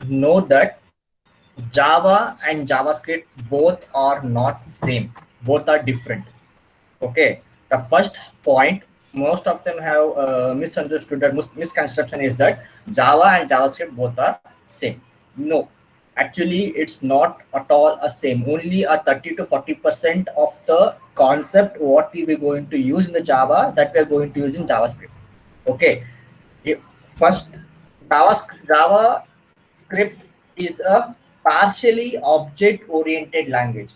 know that Java and JavaScript both are not same. Both are different. Okay. The first point, most of them have misunderstood or misconception is that Java and JavaScript both are same. No, actually it's not at all a same. Only a 30 to 40% of the concept what we were going to use in the Java that we are going to use in JavaScript. Okay. If- First, JavaScript is a partially object-oriented language.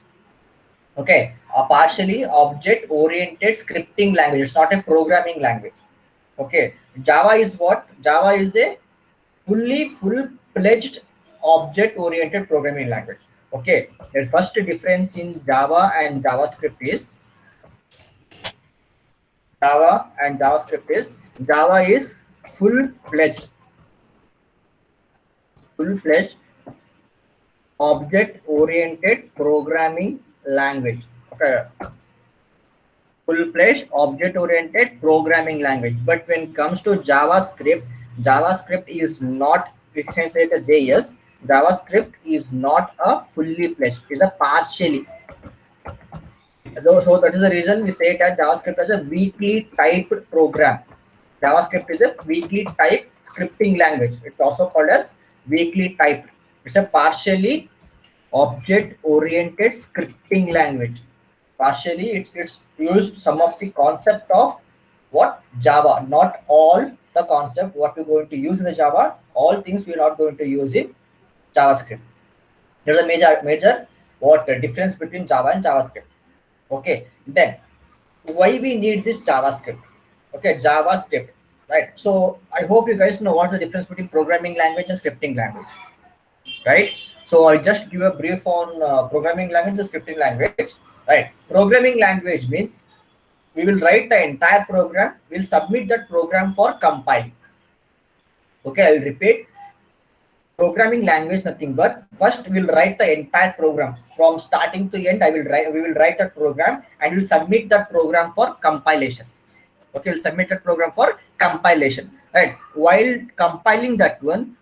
Okay, a partially object-oriented scripting language. It's not a programming language. Okay, Java is what? Java is a full-fledged object-oriented programming language. Okay, the first difference in Java and JavaScript is Java is full-fledged full-fledged object-oriented programming language. Okay, full-fledged object-oriented programming language. But when it comes to JavaScript is not. We can say that JS. JavaScript is not a fully fledged. It's a partially. So that is the reason we say that JavaScript is a weakly typed program. JavaScript is a weakly typed scripting language. It's also called as weakly typed. It's a partially object-oriented scripting language. Partially, it's used some of the concept of what Java. Not all the concept what we're going to use in the Java. All things we're not going to use in JavaScript. There's a major what the difference between Java and JavaScript. Okay, then why we need this JavaScript? Okay, JavaScript, right? So I hope you guys know what's the difference between programming language and scripting language, right? So I just give a brief on programming language and scripting language, right? Programming language means we will write the entire program, we'll submit that program for compile. Okay, I'll repeat. Programming language nothing but first we'll write the entire program from starting to end. We will write a program and we'll submit that program for compilation. Okay, we'll submit that program for compilation, right? While compiling that one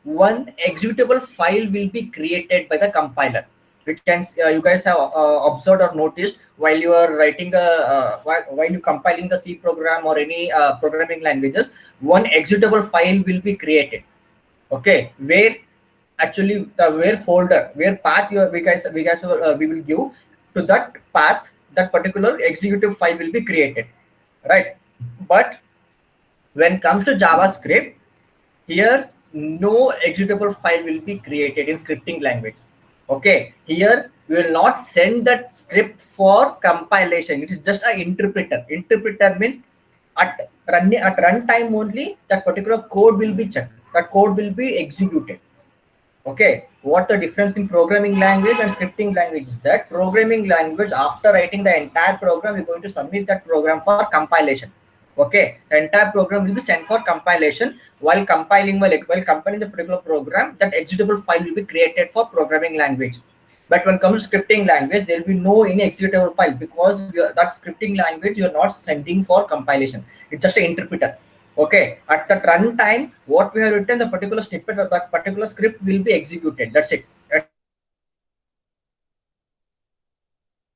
executable file will be created by the compiler, which can you guys have observed or noticed while you are writing the while you compiling the C program or any programming languages, one executable file will be created. Okay, where actually the where folder where path we will give to that path, that particular executive file will be created, right? But when comes to JavaScript, here no executable file will be created in scripting language. Okay, here we will not send that script for compilation. It is just an interpreter. Interpreter means at runtime only that particular code will be checked. That code will be executed. Okay, what the difference in programming language and scripting language is that programming language, after writing the entire program, we're going to submit that program for compilation. Okay, the entire program will be sent for compilation. While compiling the particular program, that executable file will be created for programming language. But when it comes to scripting language, there will be no any executable file because that scripting language you're not sending for compilation. It's just an interpreter. Okay, at the runtime, what we have written, the particular snippet of that particular script will be executed. That's it. That's the difference between programming language and scripting language.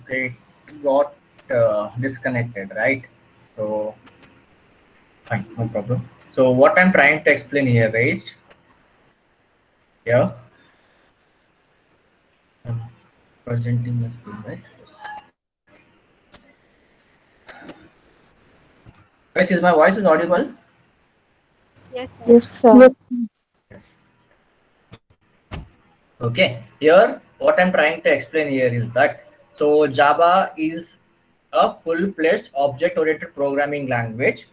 Okay, so okay, got disconnected, right? So fine, no problem. So what I'm trying to explain here, right? Yeah, I'm presenting the screen, right? Guys, is my voice is audible? Yes, sir. Yes, sir. Yes. Okay. Here, what I'm trying to explain here is that so Java is a full-fledged object-oriented programming language,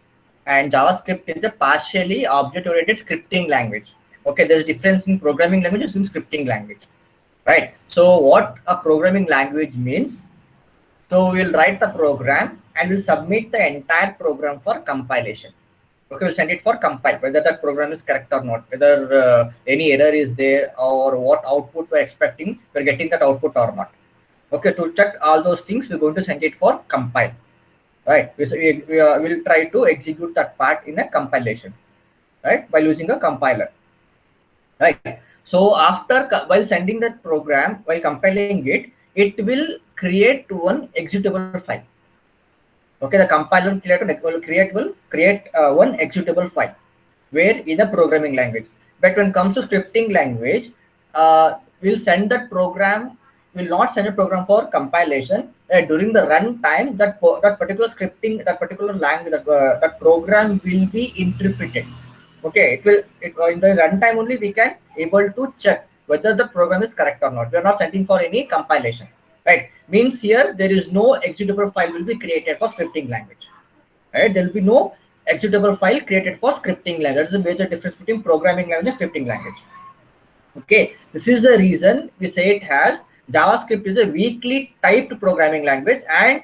and JavaScript is a partially object-oriented scripting language. Okay, there's difference in programming languages and scripting language, right? So what a programming language means, so we'll write the program and we'll submit the entire program for compilation. Okay, we'll send it for compile, whether that program is correct or not, whether any error is there or what output we're expecting, we're getting that output or not. Okay, to check all those things, we're going to send it for compile, right? We'll try to execute that part in a compilation, right, by using a compiler, right? So after while sending that program, while compiling it, it will create one executable file. Okay, the compiler will create one executable file where in a programming language. But when it comes to scripting language, we'll send that program, will not send a program for compilation. During the runtime, that particular scripting, that particular language, that program will be interpreted. Okay, in the runtime only we can able to check whether the program is correct or not. We are not sending for any compilation, right? Means here there is no executable file will be created for scripting language, right? There will be no executable file created for scripting language. That's the major difference between programming language and scripting language. Okay, this is the reason we say it has JavaScript is a weakly typed programming language, and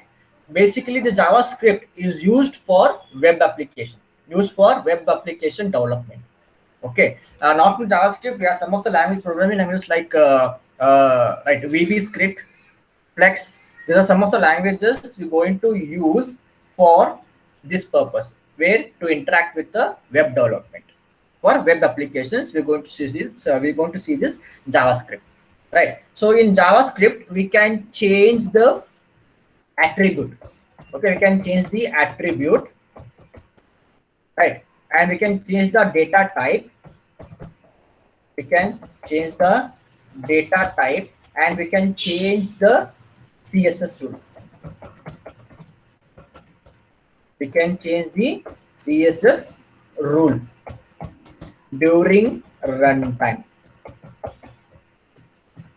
basically the JavaScript is used for web application, development. Okay, not with JavaScript, we have some of the programming languages like right, VB script, Flex. These are some of the languages we're going to use for this purpose, where to interact with the web development. For web applications, we're going to see this JavaScript, right? So in JavaScript, we can change the attribute. Okay, we can change the attribute, right? And we can change the data type. We can change the data type, and we can change the CSS rule. We can change the CSS rule during runtime.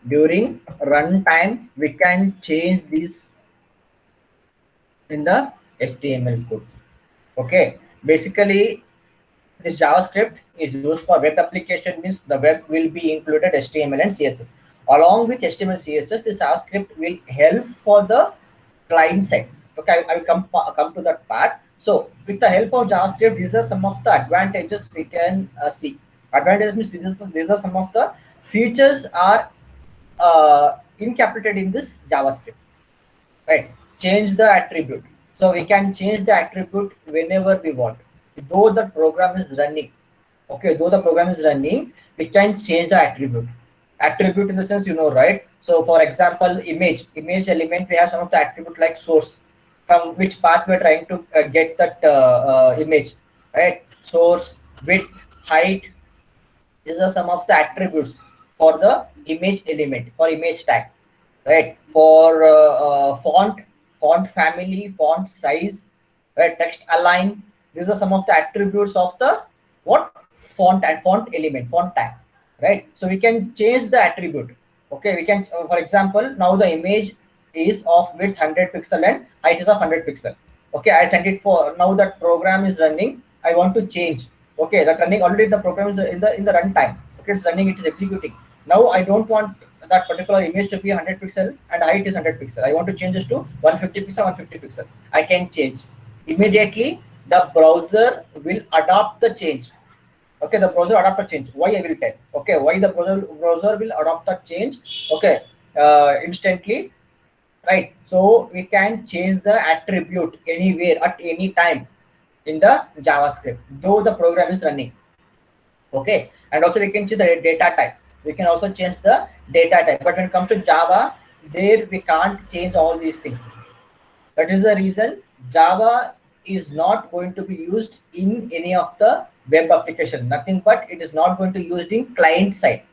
During runtime, we can change this in the HTML code. Okay, basically this JavaScript is used for web application, means the web will be included HTML and CSS. Along with HTML CSS, this JavaScript will help for the client side. Okay, I will come to that part. So with the help of JavaScript, these are some of the advantages we can see. Advantages means these are some of the features are encapsulated in this JavaScript, right? Change the attribute. So we can change the attribute whenever we want, though the program is running. Okay, though the program is running, we can change the attribute. Attribute in the sense, you know, right? So for example, image element, we have some of the attribute like source, from which path we're trying to get that image, right? Source, width, height. These are some of the attributes for the image element, for image tag, right? For font family, font size, right? Text align. These are some of the attributes of the what? Font and font element, font tag, right? So we can change the attribute. Okay, we can, for example, now the image is of width 100 pixel and height is of 100 pixel. Okay, I sent it for, now that program is running, I want to change. Okay, that running already, the program is in the runtime. Okay, it's running, it is executing. Now I don't want that particular image to be 100 pixel and height is 100 pixel. I want to change this to 150 pixel, 150 pixel. I can change immediately. The browser will adopt the change. Okay, the browser adopt a change. Why, I will tell. Okay, why the browser will adopt the change. Okay, instantly, right? So we can change the attribute anywhere at any time in the JavaScript, though the program is running. Okay, and also we can change the data type. We can also change the data type, but when it comes to Java, there we can't change all these things. That is the reason Java is not going to be used in any of the web application. Nothing but it is not going to be used in client side.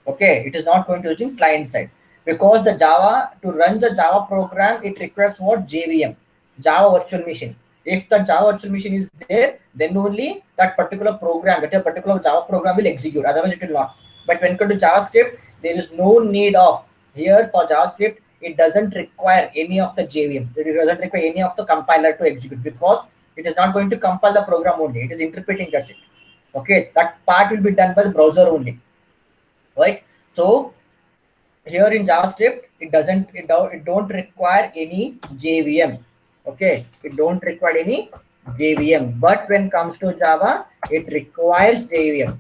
Okay, it is not going to be used in client side, because the Java, to run the Java program, it requires what? JVM, Java Virtual Machine. If the Java Virtual Machine is there, then only that particular program, that particular Java program will execute. Otherwise, it will not. But when it comes to JavaScript, there is no need of, here for JavaScript, it doesn't require any of the JVM. It doesn't require any of the compiler to execute, because it is not going to compile the program only. It is interpreting, that's it. Okay, that part will be done by the browser only, right? So here in JavaScript, it don't require any JVM. Okay, it don't require any JVM. But when comes to Java, it requires JVM,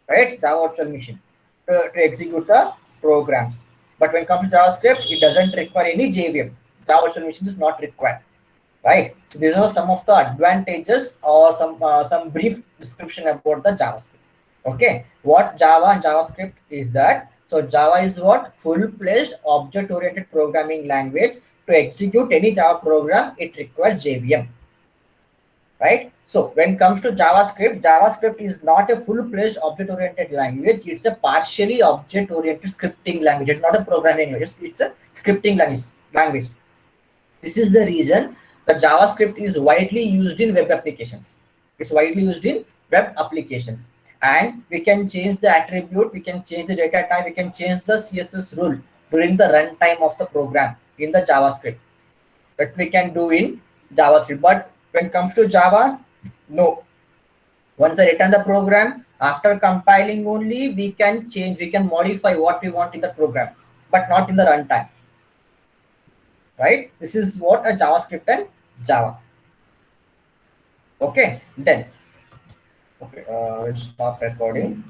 right? Java Virtual Machine to execute the programs. But when it comes to JavaScript, it doesn't require any JVM. Java Virtual Machine is not required, right? So these are some of the advantages, or some brief description about the JavaScript. Okay, what Java and JavaScript is that? So Java is what? Full-fledged object-oriented programming language. To execute any Java program, it requires JVM, right? So when it comes to JavaScript, JavaScript is not a full-fledged object-oriented language. It's a partially object-oriented scripting language. It's not a programming language. It's a scripting language. This is the reason the JavaScript is widely used in web applications. It's widely used in web applications. And we can change the attribute, we can change the data type, we can change the CSS rule during the runtime of the program in the JavaScript. That we can do in JavaScript. But when it comes to Java, no. Once I return the program, after compiling only, we can change, we can modify what we want in the program, but not in the runtime. Right? This is what a JavaScript and Java. Okay, then. Okay, let's stop recording.